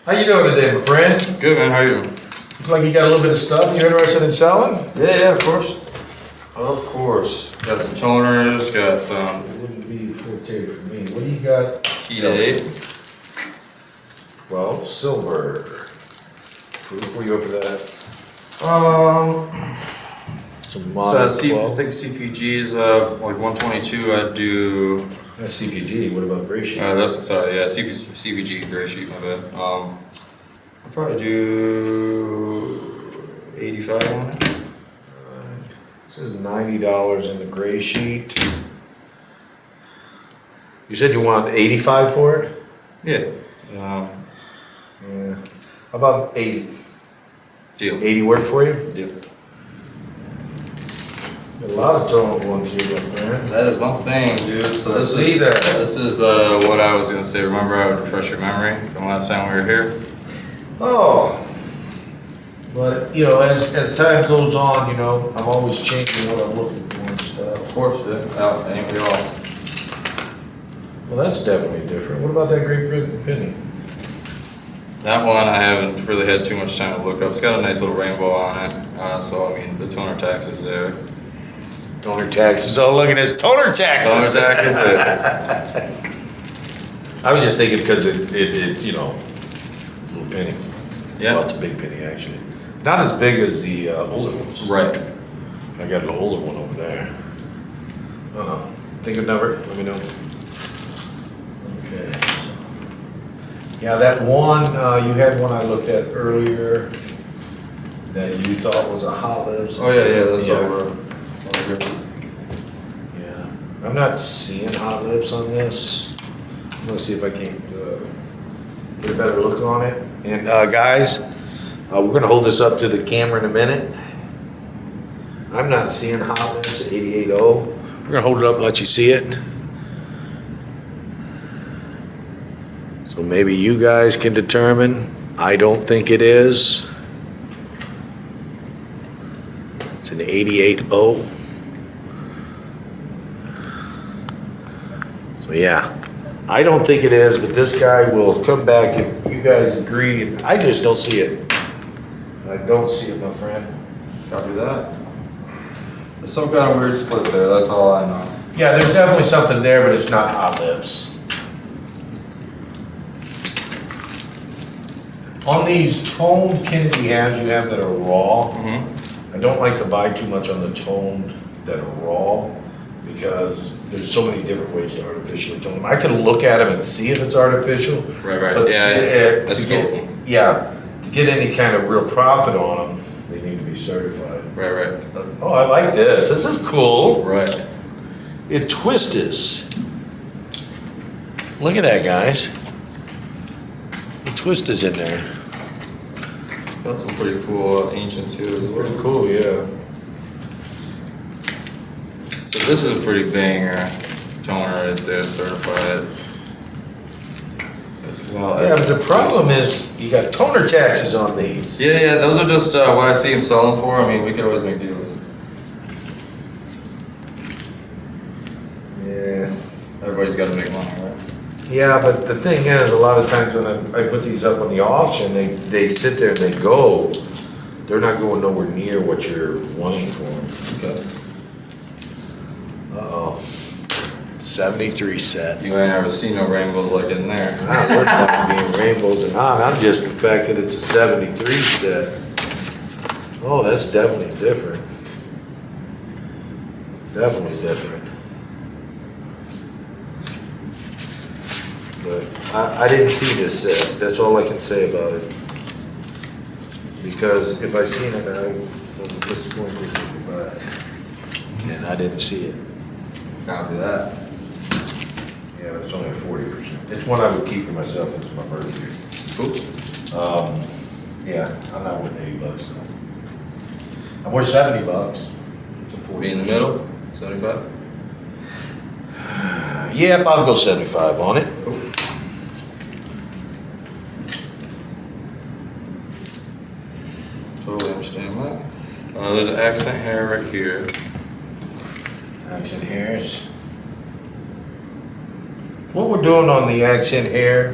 How you doing today, my friend? Good, man. How are you doing? Looks like you got a little bit of stuff you're interested in selling? Yeah, of course. Of course. Got some toners, got some It wouldn't be forte for me. What do you got? Heat 8. Well, silver. What are you up for that? Some So I modern 12. think CPG is like 122. I'd do. That's CPG. What about gray sheet? CPG gray sheet. My bad. I'd probably do 85 on it. It says $90 in the gray sheet. You said you want 85 for it? Yeah. Yeah. How about 80? Deal. 80 work for you? Deal. A lot of tone ones here, man. That is one thing, dude. So Let's see that. This is what I was gonna say. Remember, I would refresh your memory from last time we were here. Oh. But, you know, as time goes on, you know, I'm always changing what I'm looking for and stuff. Of course, yeah. Out, anybody all. Well, that's definitely different. What about that Great Penny? That one I haven't really had too much time to look up. It's got a nice little rainbow on it. So I mean, the toner tax is there. Toner taxes. Oh, look at this toner taxes. Toner tax is there. I was just thinking because it you know, little penny. Yeah. Well, it's a big penny actually. Not as big as the older ones. Right. I got an older one over there. I don't know. Think of number. Let me know. Okay. Yeah, that one, you had one I looked at earlier that you thought was a hot lips. Oh yeah, that's over here. Yeah, I'm not seeing hot lips on this. I'm gonna see if I can get a better look on it. And guys, we're gonna hold this up to the camera in a minute. I'm not seeing hot lips at 88.0. We're gonna hold it up and let you see it. So maybe you guys can determine. I don't think it is. It's an 88.0. So yeah, I don't think it is, but this guy will come back if you guys agree. And I just don't see it. I don't see it, my friend. Copy that. There's some kind of weird split there. That's all I know. Yeah, there's definitely something there, but it's not hot lips. On these toned Kennedy halves you have that are raw, I don't like to buy too much on the toned that are raw because there's so many different ways to artificially tone them. I can look at them and see if it's artificial. Right. But Yeah, to get any kind of real profit on them, they need to be certified. Right. Oh, I like this. This is cool. Right. It twists. Look at that, guys. The twist is in there. Got some pretty cool ancients here as well. Pretty cool, yeah. So this is a pretty banger toner right there, certified. As well. Yeah, but the problem is you got toner taxes on these. Yeah, those are just what I see them selling for. I mean, we can always make deals. Yeah. Everybody's got to make money, right? Yeah, but the thing is, a lot of times when I put these up on the auction, they sit there and they go. They're not going nowhere near what you're wanting for them. Okay. Uh-oh. 73 set. You ain't ever seen no rainbows like in there. I'm worried about being rainbows and on. I'm just the fact that it's a 73 set. Oh, that's definitely different. Definitely different. But I didn't see this set. That's all I can say about it. Because if I seen it, I was disappointed to buy it. And I didn't see it. Copy that. Yeah, it's only 40%. It's one I would keep for myself. It's my birthday. Cool. Yeah, I'm not worth $80 though. I'm worth $70. It's a 40. Be in the middle, 75. Yep, I'll go 75 on it. Cool. Totally understand that. There's an accent hair right here. Accent hairs. What we're doing on the accent hair,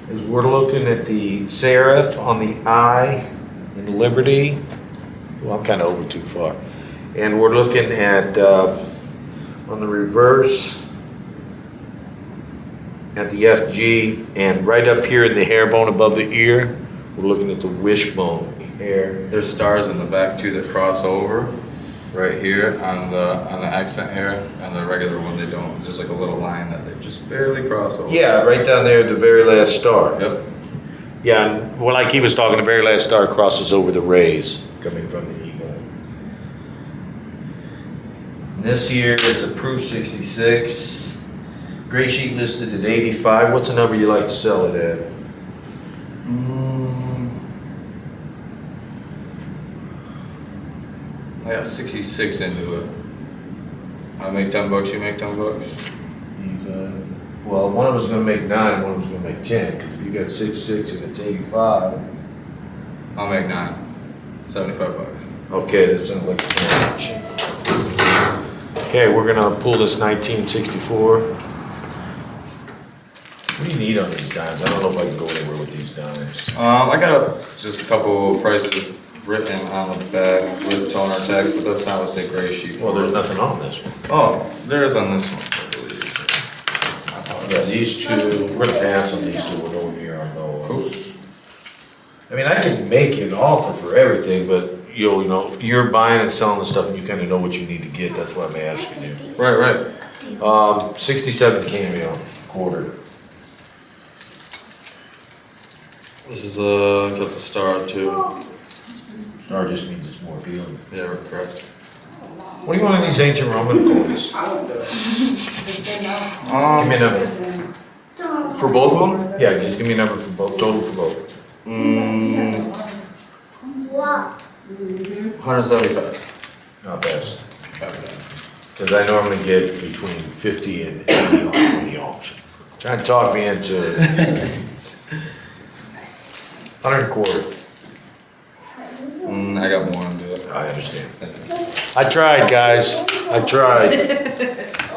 is we're looking at the serif on the I in Liberty. Well, I'm kind of over too far. And we're looking at, on the reverse, at the FG, and right up here in the hair bone above the ear, we're looking at the wishbone hair. There's stars in the back too that cross over right here on the accent hair, and the regular one they don't. It's just like a little line that they just barely cross over. Yeah, right down there at the very last star. Yep. Yeah, and well, like he was talking, the very last star crosses over the rays coming from the eagle. And this here is approved 66. Gray sheet listed at 85. What's the number you like to sell it at? I got 66 into it. I make $10, you make $10. Well, one of us is gonna make 9, one of us is gonna make 10, because if you got 66 and it's 85. I'll make 9. $75. Okay, that sounds like a challenge. Okay, we're gonna pull this 1964. What do you need on these dimes? I don't know if I can go anywhere with these dimes. I got just a couple prices written on the back with toner text, but that's not what the gray sheet. Well, there's nothing on this one. Oh, there is on this one, I believe. Yeah, these two, we're gonna pass on these two, we're over here on those. Cool. I mean, I can make you an offer for everything, but you know, you're buying and selling the stuff and you kinda know what you need to get, that's why I'm asking you. Right. 67 cameo, quarter. This is got the star too. Star just means it's more appealing. Yeah, correct. What do you want on these ancient Roman coins? Give me a number. For both of them? Yeah, just give me a number for both, total for both. 175. Not bad. Because I normally get between 50 and 80 on the auction. Trying to talk me into 100 and quarter. I got more into it. I understand. I tried, guys. I tried.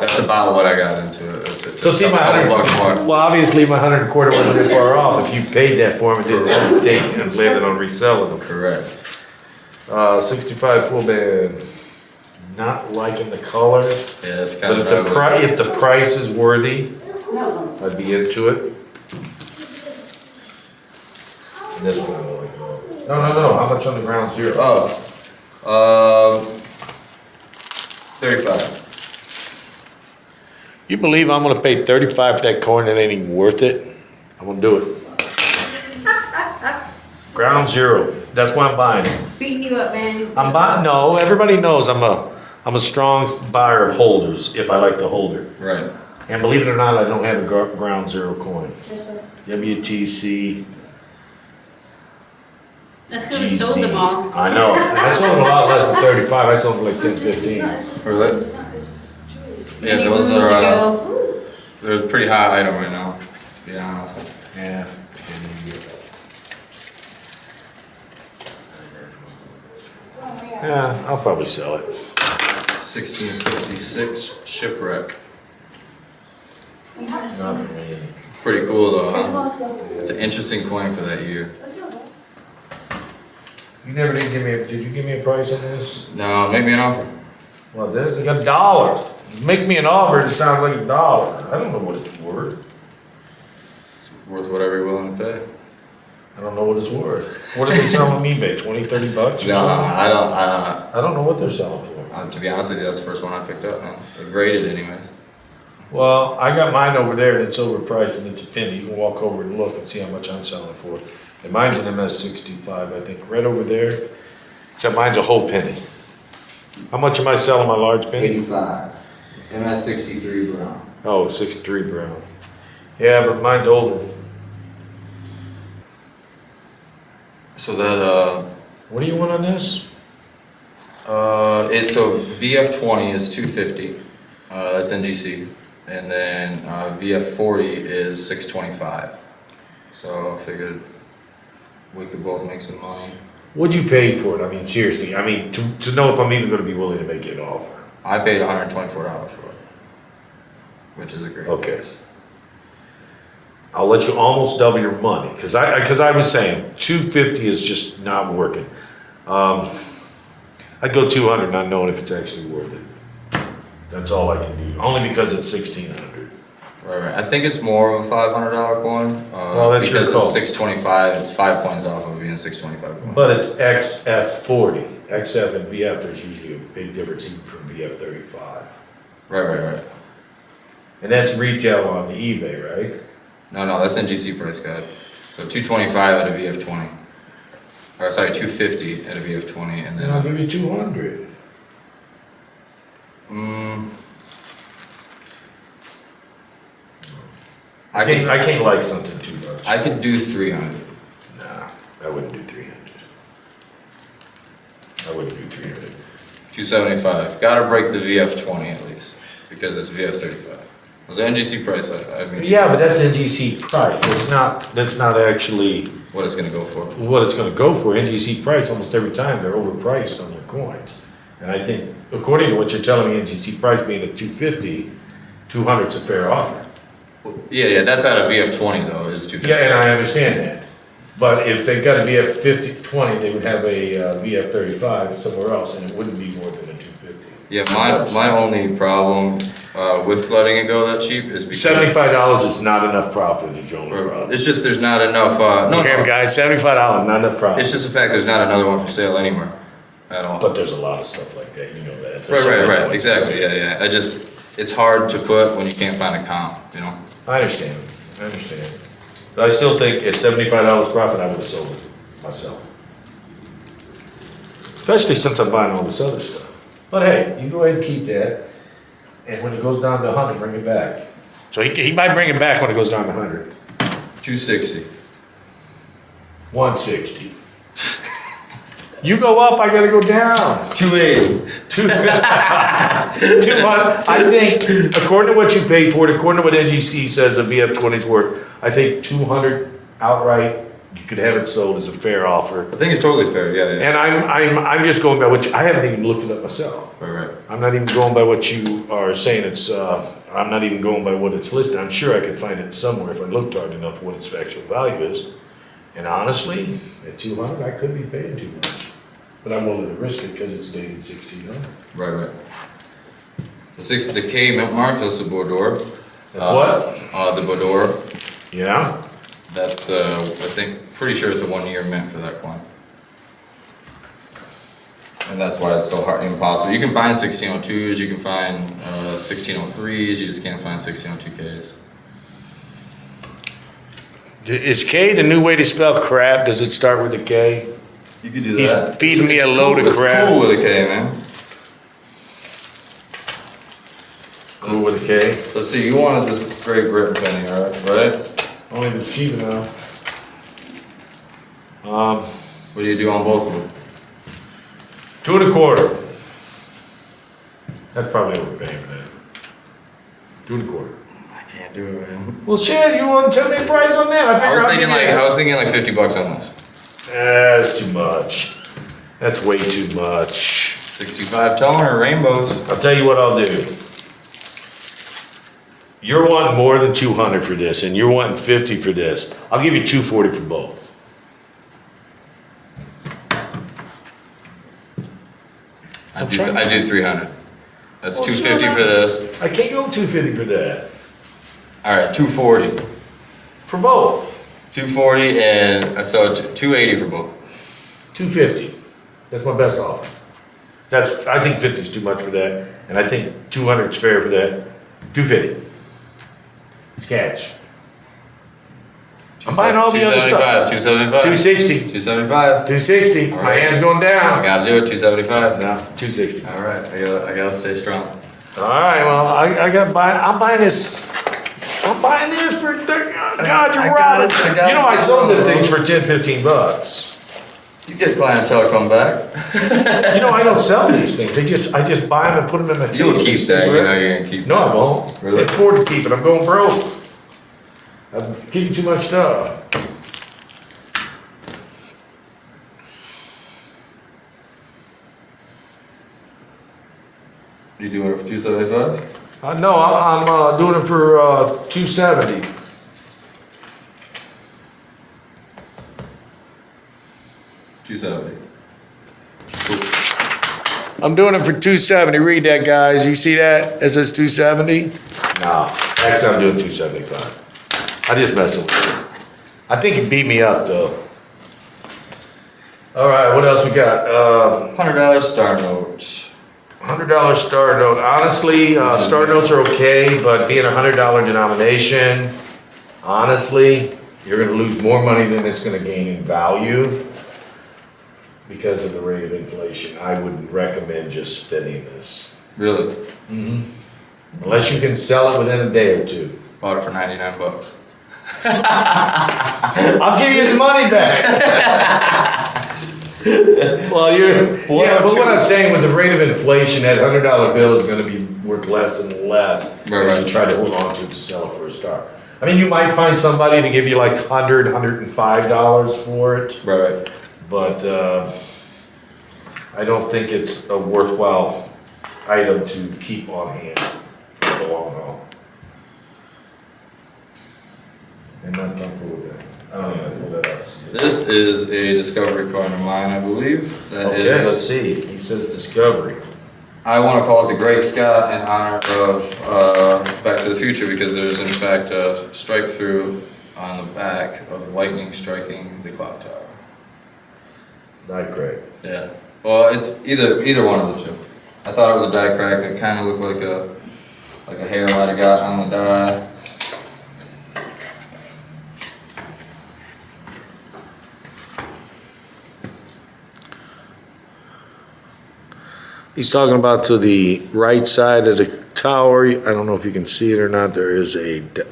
That's about what I got into it. So see, my $100 more. well, obviously my 100 and quarter wasn't that far off. If you paid that for me, didn't hesitate and landed on reselling them. Correct. 65 full band. Not liking the color, Yeah, it's but kind if of if the price is worthy, I'd be into it. And this one I like. No. How much on the ground zero? 35. You believe I'm gonna pay 35 for that coin that ain't even worth it? I'm gonna do it. Ground zero. That's why I'm buying it. Beating you up, man. I'm buying. No, everybody knows I'm a strong buyer of holders if I like the holder. Right. And believe it or not, I don't have a ground zero coin. WTC. That's because we sold them all. I know. I sold a lot less than 35. I sold for like 10, 15. Really? Yeah, Many those moons are, ago. they're a pretty high item right now, to be honest. Yeah. Yeah, I'll probably sell it. 1666 shipwreck. Not for me. Pretty cool though, huh? It's an interesting coin for that year. You never did give me did you give me a price on this? No, make me an offer. Well, there's like $1. Make me an offer, it sounds like $1. I don't know what it's worth. It's worth whatever you're willing to pay. I don't know what it's worth. What are they selling on eBay, 20, 30 bucks or No, something? I don't, I don't know what they're selling for. to be honest with you, that's the first one I picked up, man. Graded anyways. Well, I got mine over there and it's overpriced and it's a penny. You can walk over and look and see how much I'm selling it for. And mine's an MS65, I think, right over there. Except mine's a whole penny. How much am I selling my large penny? 85. MS63 Brown. Oh, 63 brown. Yeah, but mine's older. So that, What do you want on this? so VF20 is 250, that's NGC. And then, VF40 is 625. So I figured we could both make some money. What'd you pay for it? I mean, seriously, I mean, to know if I'm even gonna be willing to make you an offer. I paid $124 for it, which is a great Okay. price. I'll let you almost double your money, because I was saying, 250 is just not working. I'd go 200, not knowing if it's actually worth it. That's all I can do, only because it's 1,600. Right. I think it's more of a $500 coin. Well, that's your because call. it's 625. It's 5 points off of being 625 coin. But it's XF40. XF and VF, there's usually a big difference even from VF35. Right. And that's retail on the eBay, right? No, that's NGC price guide. So 225 at a VF20. Or sorry, 250 at a VF20, and Then I'll then. give you 200. I can't like something too much. I could do 300. Nah, I wouldn't do 300. I wouldn't do 300. 275. Gotta break the VF20 at least, because it's VF35. It was NGC price. I mean, Yeah, but that's NGC price. That's not actually what it's gonna go for. what it's gonna go for. NGC price, almost every time, they're overpriced on their coins. And I think, according to what you're telling me, NGC price being at 250, 200 is a fair offer. Yeah, that's out of VF20 though, is 250. Yeah, and I understand that. But if they got a VF20, they would have a VF35 somewhere else, and it wouldn't be more than a 250. Yeah, my only problem with letting it go that cheap is because $75 is not enough profit, is your only problem. it's just there's not enough. Okay, guys, $75, not enough profit. It's just the fact there's not another one for sale anywhere at all. But there's a lot of stuff like that, you know that. There's so many Right. coins. Exactly. Yeah. It's hard to put when you can't find a comp. You know. I understand. But I still think at $75 profit, I would have sold it myself. Especially since I'm buying all this other stuff. But hey, you go ahead and keep that, and when it goes down to 100, bring it back. So he might bring it back when it goes down to 100. 260. 160. You go up, I gotta go down. 280. 200. I think, according to what you paid for it, according to what NGC says a VF20 is worth, I think 200 outright, you could have it sold as a fair offer. I think it's totally fair. Yeah. And I'm just going by what I haven't even looked it up myself. Right. I'm not even going by what you are saying. I'm not even going by what it's listed. I'm sure I could find it somewhere if I looked hard enough what its actual value is. And honestly, at 200, I could be paying too much. But I'm willing to risk it because it's dated 1600. Right. The K mint mark, that's the Bordeaux. That's what? The Bordeaux. Yeah? That's I think pretty sure it's a 1 year mint for that coin. And that's why it's so hard, impossible. You can find 1602s, you can find 1603s, you just can't find 1602Ks. Is K the new way to spell crap? Does it start with a K? You could do He's that. feeding me a load of crap. It's cool with a K, man. Cool with a K? Let's see, you wanted this Great Britain penny, right? Only if it's cheap enough. What do you do on both of them? 2 1/4. That's probably overpaying for that. 2 1/4. I can't do it, man. Well, shit, you want to tell me the price on that? I was thinking like $50 on this. That's too much. That's way too much. 65 toner rainbows. I'll tell you what I'll do. You're wanting more than 200 for this, and you're wanting 50 for this. I'll give you 240 for both. I do 300. That's Well, 250 shut for up. this. I can't go 250 for that. All right, 240. For both. 240 and so 280 for both. 250. That's my best offer. I think 50 is too much for that, and I think 200 is fair for that. 250. It's cash. I'm buying all the other stuff. 275. 260. 275. 260. All My right. hand's going I down. gotta do it. 275. No, 260. All right, I gotta stay strong. All right, well, I'm buying this for, God, you're I got robbing. it, I got You know, it. I sold them things for 10, 15 bucks. You get clientele come back. You know, I don't sell these things. I just buy them and put them in my case. You'll keep that. You know you're gonna keep No, that. I won't. Really? I can't afford to keep it. I'm going broke. I'm keeping too much stuff. You doing it for 275? No, I'm doing it for 270. 270. I'm doing it for 270. Read that, guys. You see that? It says 270? No, actually I'm doing 275. I just messing with you. I think he beat me up though. All right, what else we got? $100 star note. $100 star note. Honestly, star notes are okay, but being a $100 denomination, honestly, you're gonna lose more money than it's gonna gain in value because of the rate of inflation. I wouldn't recommend just spending this. Really? Unless you can sell it within a day or two. Bought it for 99 bucks. I'll give you the money back. Well, yeah, but what I'm saying with the rate of inflation, that $100 bill is gonna be worth less and less Right, as you right. try to hold on to it to sell it for a star. I mean, you might find somebody to give you like $100, $105 for it, Right. but, I don't think it's a worthwhile item to keep on hand for the long haul. I'm not comfortable with that. I don't know, pull that up. This is a Discovery coin of mine, I believe. That Okay, is- let's see. He says Discovery. I want to call it the Great Scott in honor of Back to the Future because there's in fact a strike through on the back of lightning striking the clock tower. Not great. Yeah. Well, it's either one of the two. I thought it was a die crack. It kind of looked like a hair might have got on the die. He's talking about to the right side of the tower. I don't know if you can see it or not. There is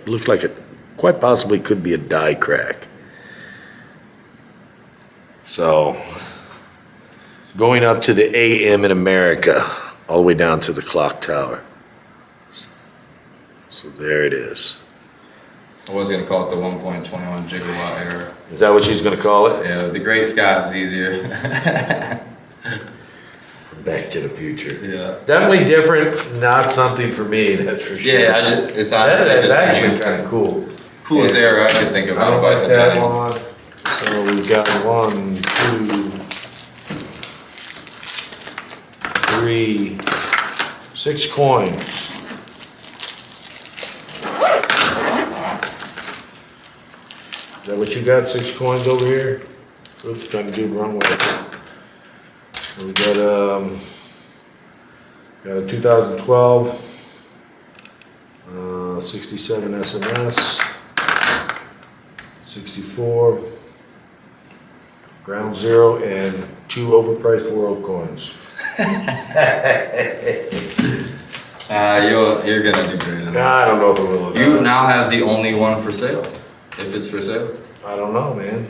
looks like it quite possibly could be a die crack. So, going up to the AM in America, all the way down to the clock tower. So there it is. I was gonna call it the 1.21 gigawatt error. Is that what she's gonna call it? Yeah, the Great Scott is easier. Back to the Future. Yeah. Definitely different, not something for me, that's for sure. Yeah, it's honestly That's just actually kind of cool. coolest error I could think of I on a don't like that bicentennial. one. So we've got 1, 2, 3, 6 coins. Is that what you got, 6 coins over here? Oops, trying to do the wrong way. We got a 2012, 67 SMS, 64, Ground Zero, and 2 overpriced world coins. You're gonna do great. on that. I don't know if it will. You now have the only one for sale, if it's for sale. I don't know, man.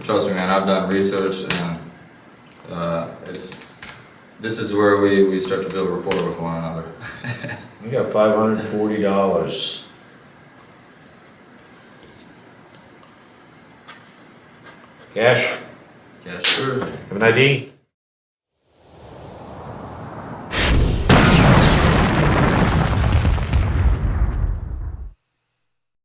Trust me, man, I've done research and this is where we start to build rapport with one another. We got $540. Cash? Yeah, sure. Have an ID?